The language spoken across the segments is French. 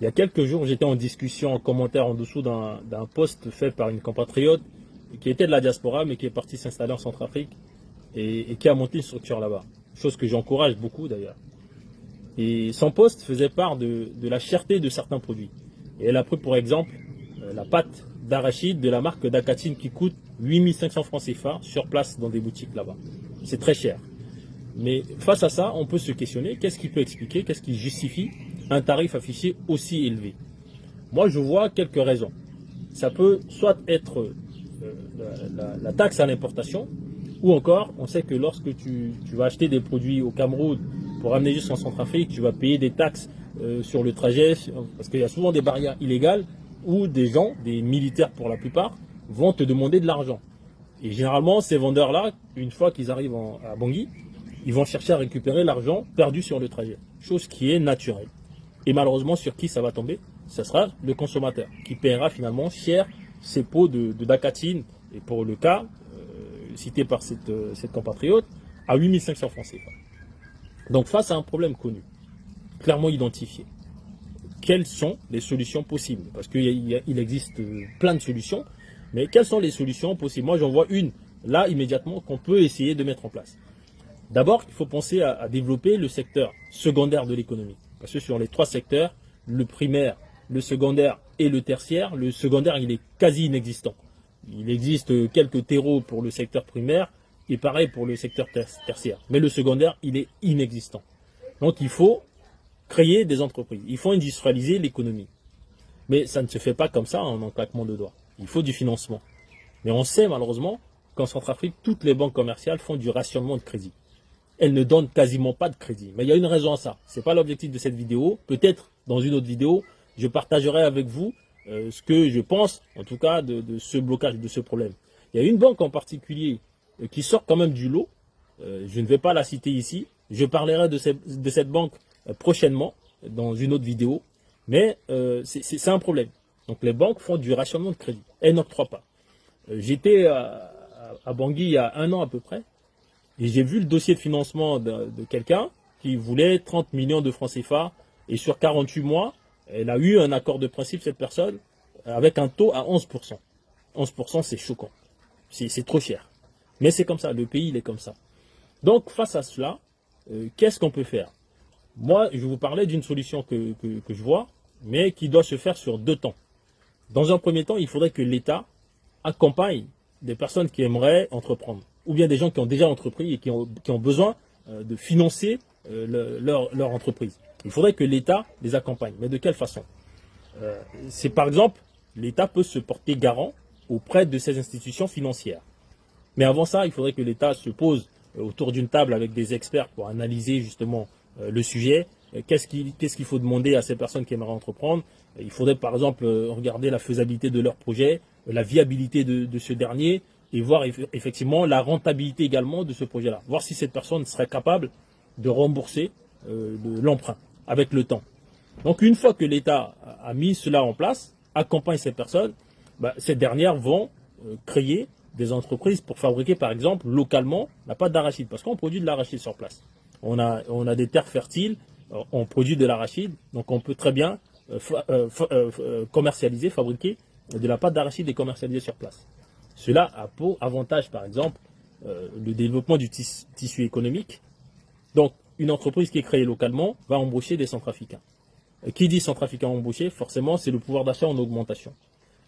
Il y a quelques jours, j'étais en discussion, en commentaire en dessous d'un post fait par une compatriote qui était de la diaspora, mais qui est partie s'installer en Centrafrique et qui a monté une structure là-bas. Chose que j'encourage beaucoup d'ailleurs. Et son post faisait part de la cherté de certains produits. Et elle a pris pour exemple la pâte d'arachide de la marque Dakatine qui coûte 8500 francs CFA sur place dans des boutiques là-bas. C'est très cher. Mais face à ça, on peut se questionner, qu'est-ce qui peut expliquer, qu'est-ce qui justifie un tarif affiché aussi élevé? Moi, je vois quelques raisons. Ça peut soit être la taxe à l'importation, ou encore, on sait que lorsque tu vas acheter des produits au Cameroun pour amener juste en Centrafrique, tu vas payer des taxes sur le trajet, parce qu'il y a souvent des barrières illégales où des gens, des militaires pour la plupart, vont te demander de l'argent. Et généralement, ces vendeurs-là, une fois qu'ils arrivent à Bangui, ils vont chercher à récupérer l'argent perdu sur le trajet, chose qui est naturelle. Et malheureusement, sur qui ça va tomber? Ce sera le consommateur, qui paiera finalement cher ses pots de Dakatine, et pour le cas cité par cette compatriote, à 8500 francs CFA. Donc face à un problème connu, clairement identifié, quelles sont les solutions possibles? Parce qu'il existe plein de solutions, mais quelles sont les solutions possibles? Moi, j'en vois une, là, immédiatement, qu'on peut essayer de mettre en place. D'abord, il faut penser à développer le secteur secondaire de l'économie. Parce que sur les trois secteurs, le primaire, le secondaire et le tertiaire, le secondaire, il est quasi inexistant. Il existe quelques terreaux pour le secteur primaire et pareil pour le secteur tertiaire. Mais le secondaire, il est inexistant. Donc, il faut créer des entreprises. Il faut industrialiser l'économie. Mais ça ne se fait pas comme ça en un claquement de doigts. Il faut du financement. Mais on sait malheureusement qu'en Centrafrique, toutes les banques commerciales font du rationnement de crédit. Elles ne donnent quasiment pas de crédit. Mais il y a une raison à ça. Ce n'est pas l'objectif de cette vidéo. Peut-être dans une autre vidéo, je partagerai avec vous ce que je pense, en tout cas, de ce blocage, de ce problème. Il y a une banque en particulier qui sort quand même du lot. Je ne vais pas la citer ici. Je parlerai de cette banque prochainement dans une autre vidéo. Mais c'est un problème. Donc les banques font du rationnement de crédit. Elles n'octroient pas. J'étais à Bangui il y a 1 an à peu près. Et j'ai vu le dossier de financement de quelqu'un qui voulait 30 millions de francs CFA. Et sur 48 mois, elle a eu un accord de principe, cette personne, avec un taux à 11%. 11%, c'est choquant. C'est trop cher. Mais c'est comme ça, le pays, il est comme ça. Donc, face à cela, qu'est-ce qu'on peut faire? Moi, je vous parlais d'une solution que je vois, mais qui doit se faire sur 2 temps. Dans un premier temps, il faudrait que l'État accompagne des personnes qui aimeraient entreprendre, ou bien des gens qui ont déjà entrepris et qui ont besoin de financer leur entreprise. Il faudrait que l'État les accompagne. Mais de quelle façon? C'est par exemple, l'État peut se porter garant auprès de ces institutions financières. Mais avant ça, il faudrait que l'État se pose autour d'une table avec des experts pour analyser justement le sujet. Qu'est-ce qu'il faut demander à ces personnes qui aimeraient entreprendre? Il faudrait par exemple regarder la faisabilité de leur projet, la viabilité de ce dernier, et voir effectivement la rentabilité également de ce projet-là. Voir si cette personne serait capable de rembourser l'emprunt avec le temps. Donc une fois que l'État a mis cela en place, accompagne ces personnes, ces dernières vont créer des entreprises pour fabriquer par exemple localement la pâte d'arachide, parce qu'on produit de l'arachide sur place. On a des terres fertiles, on produit de l'arachide, donc on peut très bien commercialiser, fabriquer de la pâte d'arachide et commercialiser sur place. Cela a pour avantage par exemple le développement du tissu économique. Donc une entreprise qui est créée localement va embaucher des Centrafricains. Qui dit Centrafricains embauchés, forcément c'est le pouvoir d'achat en augmentation.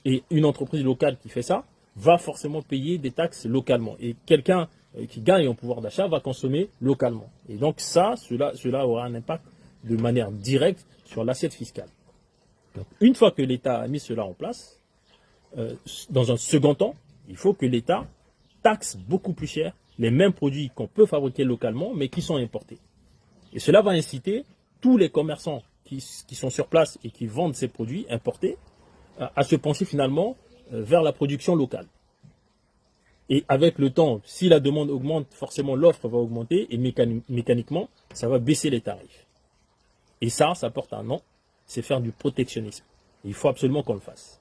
Et une entreprise locale qui fait ça va forcément payer des taxes localement. Et quelqu'un qui gagne en pouvoir d'achat va consommer localement. Et donc cela aura un impact de manière directe sur l'assiette fiscale. Donc, une fois que l'État a mis cela en place, dans un second temps, il faut que l'État taxe beaucoup plus cher les mêmes produits qu'on peut fabriquer localement, mais qui sont importés. Et cela va inciter tous les commerçants qui sont sur place et qui vendent ces produits importés à se pencher finalement vers la production locale. Et avec le temps, si la demande augmente, forcément l'offre va augmenter et mécaniquement, ça va baisser les tarifs. Et ça porte un nom, c'est faire du protectionnisme. Et il faut absolument qu'on le fasse.